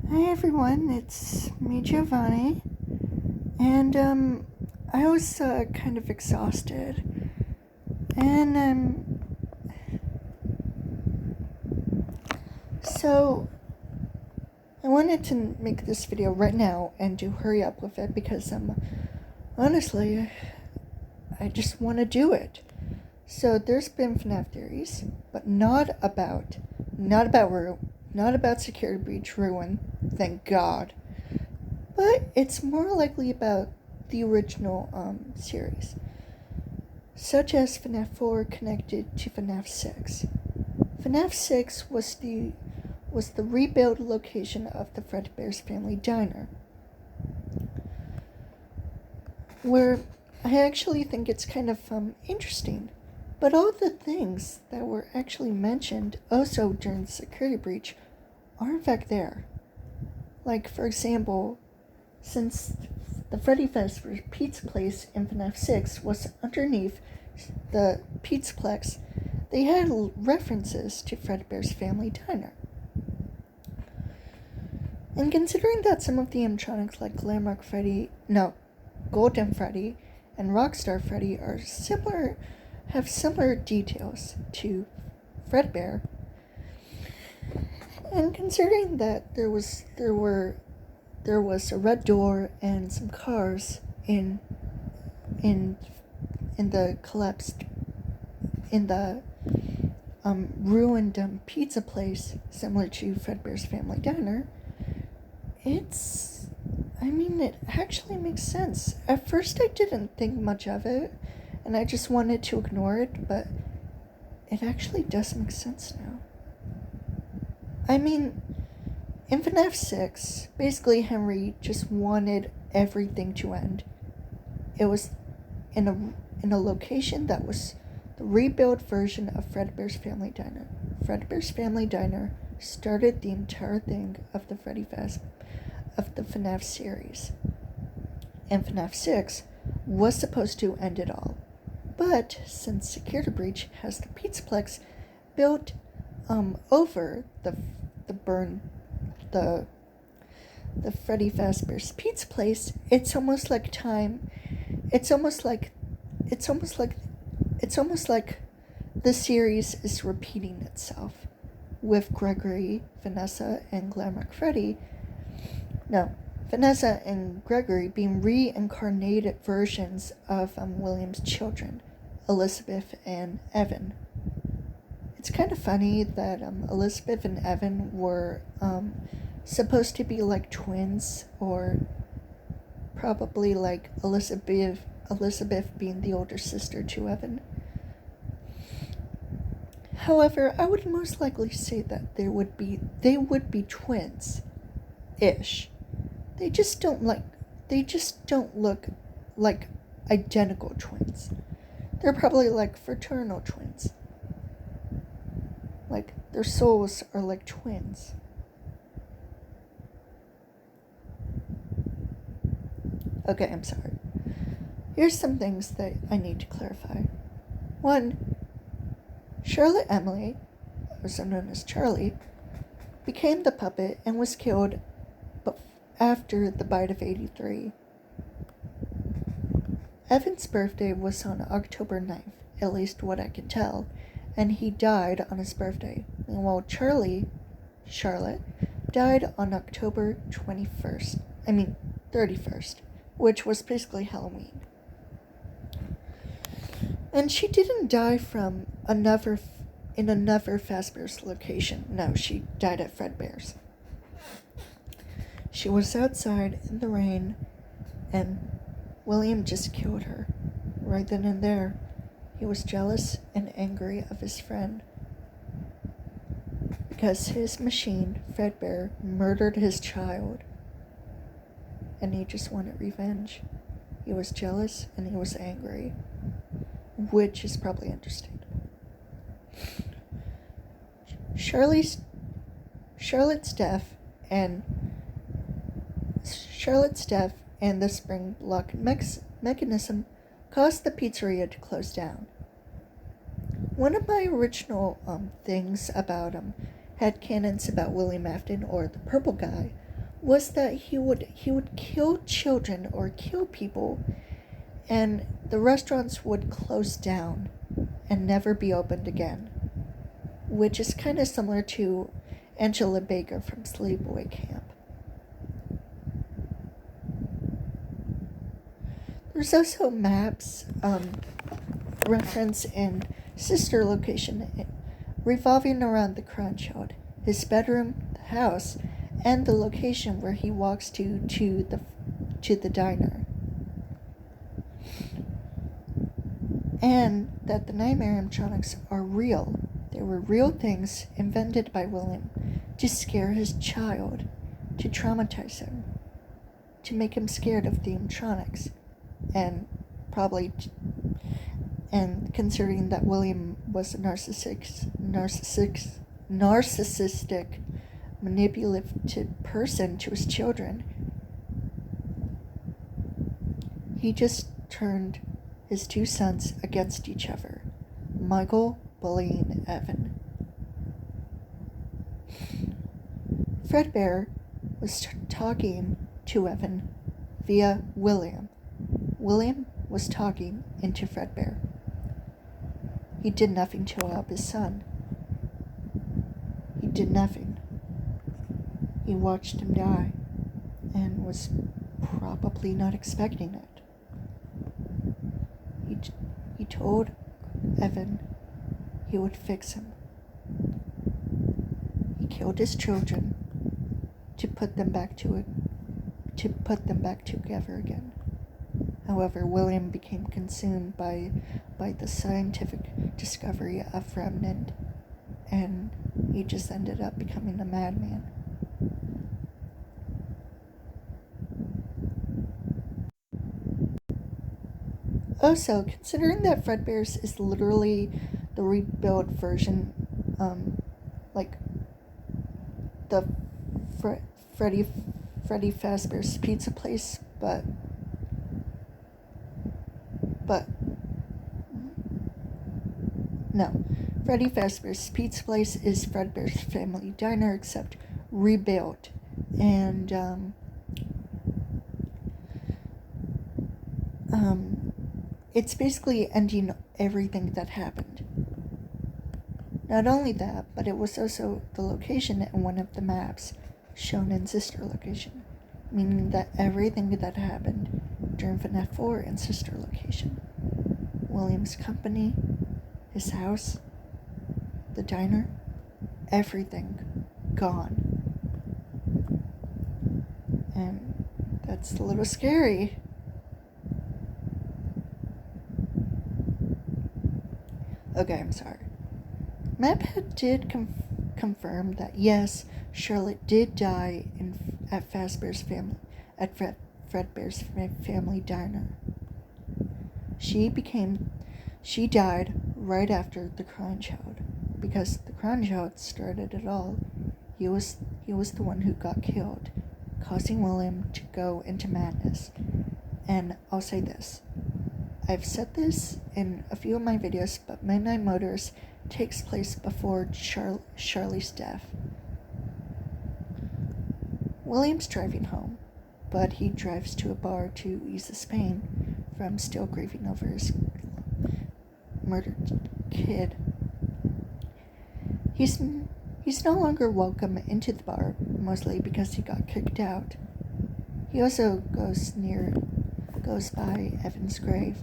Hi everyone, it's me Giovanni, and I was kind of exhausted, and so I wanted to make this video right now and to hurry up with it because honestly, I just want to do it. So there's been FNAF theories, but not about security breach ruin, thank God. But it's more likely about the original series, such as FNAF 4 connected to FNAF 6. FNAF 6 was the rebuild location of the Fredbear's family diner, where I actually think it's kind of interesting. But all the things that were actually mentioned also during the security breach are in fact there. Like, for example, since the Freddy Fazbear's Pizza Place in FNAF 6 was underneath the Pizzaplex, they had references to Fredbear's family diner. And considering that some of the animatronics like Golden Freddy and Rockstar Freddy have similar details to Fredbear, and considering that there was a red door and some cars in the collapsed ruined pizza place similar to Fredbear's family diner, it actually makes sense. At first I didn't think much of it and I just wanted to ignore it, but it actually does make sense now. In FNAF 6, basically Henry just wanted everything to end. It was in a location that was the rebuilt version of Fredbear's family diner. Fredbear's family diner started the entire thing of the FNAF series. And FNAF 6 was supposed to end it all. But since Security Breach has the Pizzaplex built over the Freddy Fazbear's Pizza Place, it's almost like the series is repeating itself, with Gregory, Vanessa, and Glamrock Freddy. No, Vanessa and Gregory being reincarnated versions of William's children, Elizabeth and Evan. It's kind of funny that Elizabeth and Evan were supposed to be like twins, or probably like Elizabeth being the older sister to Evan. However, I would most likely say that they would be twins-ish. They just don't look like identical twins. They're probably like fraternal twins. Like, their souls are like twins. Okay, I'm sorry. Here's some things that I need to clarify. 1. Charlotte Emily, also known as Charlie, became the puppet and was killed after the bite of 83. Evan's birthday was on October 9th, at least what I can tell, and he died on his birthday, while Charlotte, died on October 31st, which was basically Halloween. And she didn't die from another Fazbear's location. No, she died at Fredbear's. She was outside in the rain, and William just killed her. Right then and there, he was jealous and angry of his friend because his machine, Fredbear, murdered his child, and he just wanted revenge. He was jealous and he was angry, which is probably understandable. Charlotte's death and the spring lock mechanism caused the pizzeria to close down. One of my original things about headcanons about William Afton, or the purple guy, was that he would kill children or kill people, and the restaurants would close down and never be opened again, which is kind of similar to Angela Baker from Sleepaway Camp. There's also maps reference in sister location revolving around the crime child, his bedroom, the house, and the location where he walks to the diner. And that the nightmare animatronics are real. They were real things invented by William to scare his child, to traumatize him, to make him scared of the animatronics, and considering that William was a narcissistic, manipulative person to his children, he just turned his two sons against each other, Michael bullying Evan. Fredbear was talking to Evan via William. William was talking into Fredbear. He did nothing to help his son. He did nothing. He watched him die and was probably not expecting it. He told Evan he would fix him. He killed his children to put them back together again. However, William became consumed by the scientific discovery of remnant, and he just ended up becoming a madman. Also, considering that Fredbear's is literally the rebuilt version, like the Freddy Fazbear's Pizza Place, but no, Freddy Fazbear's Pizza Place is Fredbear's Family Diner, except rebuilt, and it's basically ending everything that happened. Not only that, but it was also the location in one of the maps shown in sister location, meaning that everything that happened during Fnaf 4 in sister location, William's company, his house, the diner, everything gone. And that's a little scary. Okay, I'm sorry. Maphead did confirm that yes, Charlotte did die at Fredbear's family diner. She died right after the crying child, because the crying child started it all. He was the one who got killed, causing William to go into madness. And I'll say this. I've said this in a few of my videos, but Midnight Motors takes place before Charlie's death. William's driving home, but he drives to a bar to ease his pain from still grieving over his murdered kid. He's no longer welcome into the bar, mostly because he got kicked out. He also goes by Evan's grave.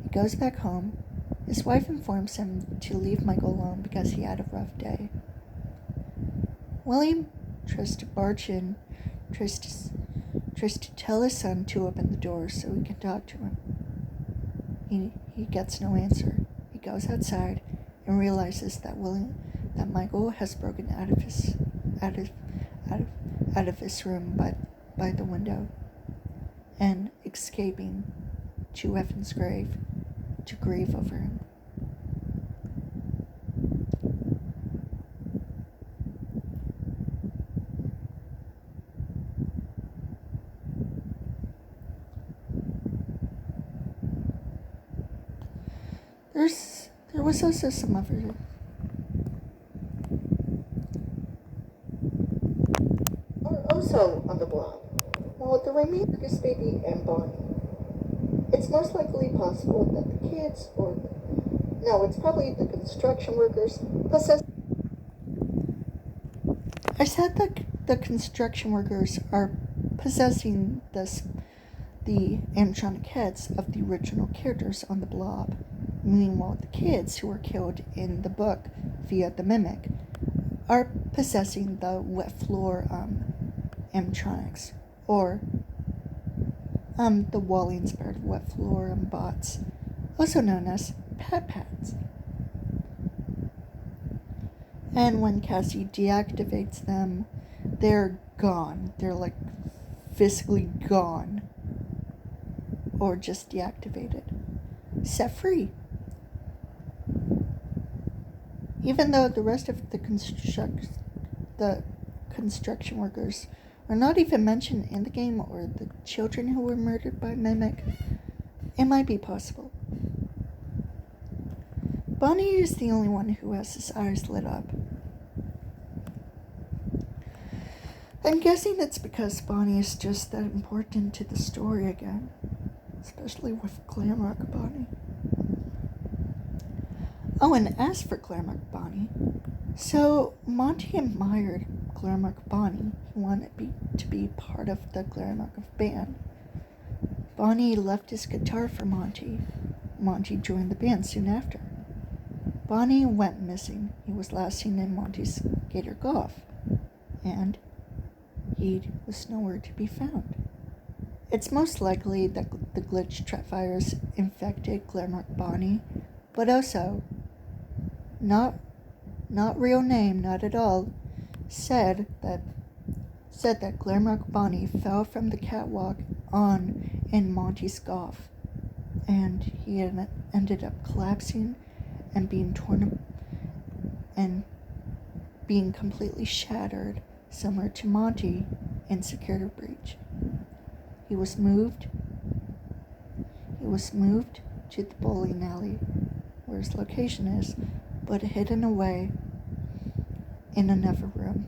He goes back home. His wife informs him to leave Michael alone because he had a rough day. William tries to barge in, tries to tell his son to open the door so he can talk to him. He gets no answer. He goes outside and realizes that Michael has broken out of his room by the window and escaping to Evan's grave to grieve over him. There was also some other also on the blob, while the remainder is Baby and Bonnie. It's most likely possible that the kids, or no, it's probably the construction workers, possess. I said that the construction workers are possessing the animatronic heads of the original characters on the blob. Meanwhile, the kids who were killed in the book via the mimic are possessing the wet floor animatronics, or the Wally-inspired wet floor bots, also known as pads. And when Cassie deactivates them, they're gone. They're like physically gone, or just deactivated, set free. Even though the rest of the construction workers are not even mentioned in the game, or the children who were murdered by Mimic, it might be possible. Bonnie is the only one who has his eyes lit up. I'm guessing it's because Bonnie is just that important to the story again, especially with Glamrock Bonnie. Oh, and as for Glamrock Bonnie, so Monty admired Glamrock Bonnie. He wanted to be part of the Glamrock band. Bonnie left his guitar for Monty. Monty joined the band soon after. Bonnie went missing. He was last seen in Monty's Gator Golf, and he was nowhere to be found. It's most likely that the glitch trap virus infected Glamrock Bonnie, but also, not real name, not at all, said that Glamrock Bonnie fell from the catwalk in Monty's golf, and he ended up collapsing and being torn and being completely shattered, similar to Monty in Security Breach. He was moved to the bowling alley where his location is, but hidden away in another room.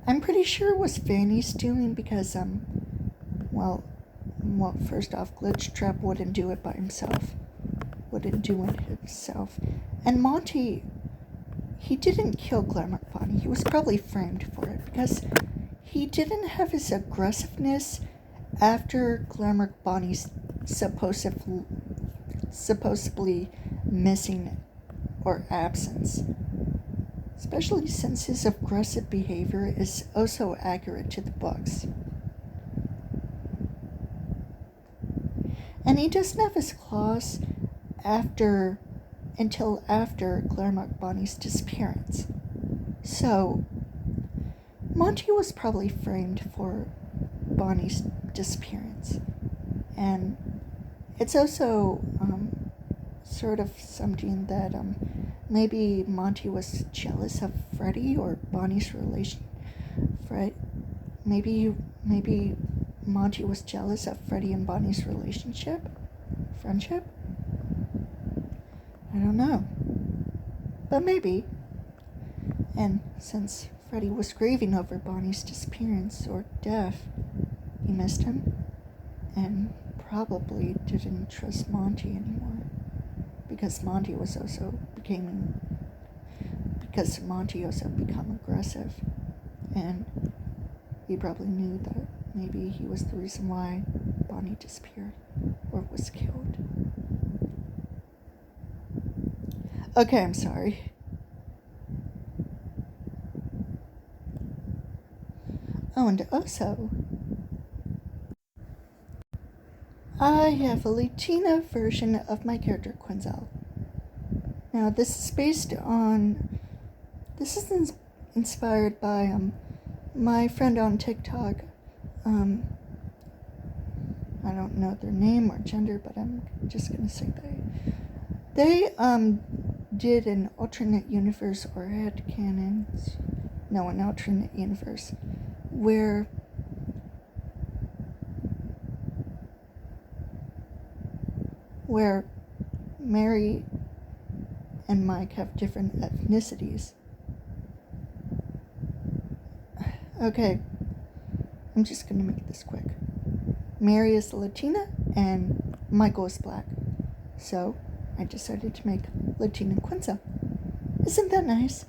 I'm pretty sure it was Fanny's doing because, well, first off, Glitch Trap wouldn't do it by himself. And Monty, he didn't kill Glamrock Bonnie. He was probably framed for it because he didn't have his aggressiveness after Glamrock Bonnie's supposedly missing or absence. Especially since his aggressive behavior is also accurate to the books. And he doesn't have his claws until after Glamrock Bonnie's disappearance. So, Monty was probably framed for Bonnie's disappearance. And it's also sort of something that maybe Monty was jealous of Freddy or Bonnie's relation. Maybe Monty was jealous of Freddy and Bonnie's friendship. I don't know, but maybe. And since Freddy was grieving over Bonnie's disappearance or death, he missed him and probably didn't trust Monty anymore, because Monty also become aggressive, and he probably knew that maybe he was the reason why Bonnie disappeared or was killed. Okay, I'm sorry. Oh, and also, I have a Latina version of my character Quinzel. Now, this is inspired by my friend on TikTok. I don't know their name or gender, but I'm just gonna say they did an alternate universe or an alternate universe where Mary and Mike have different ethnicities. Okay, I'm just gonna make this quick. Mary is Latina and Michael is black. So I decided to make Latina Quinza. Isn't that nice?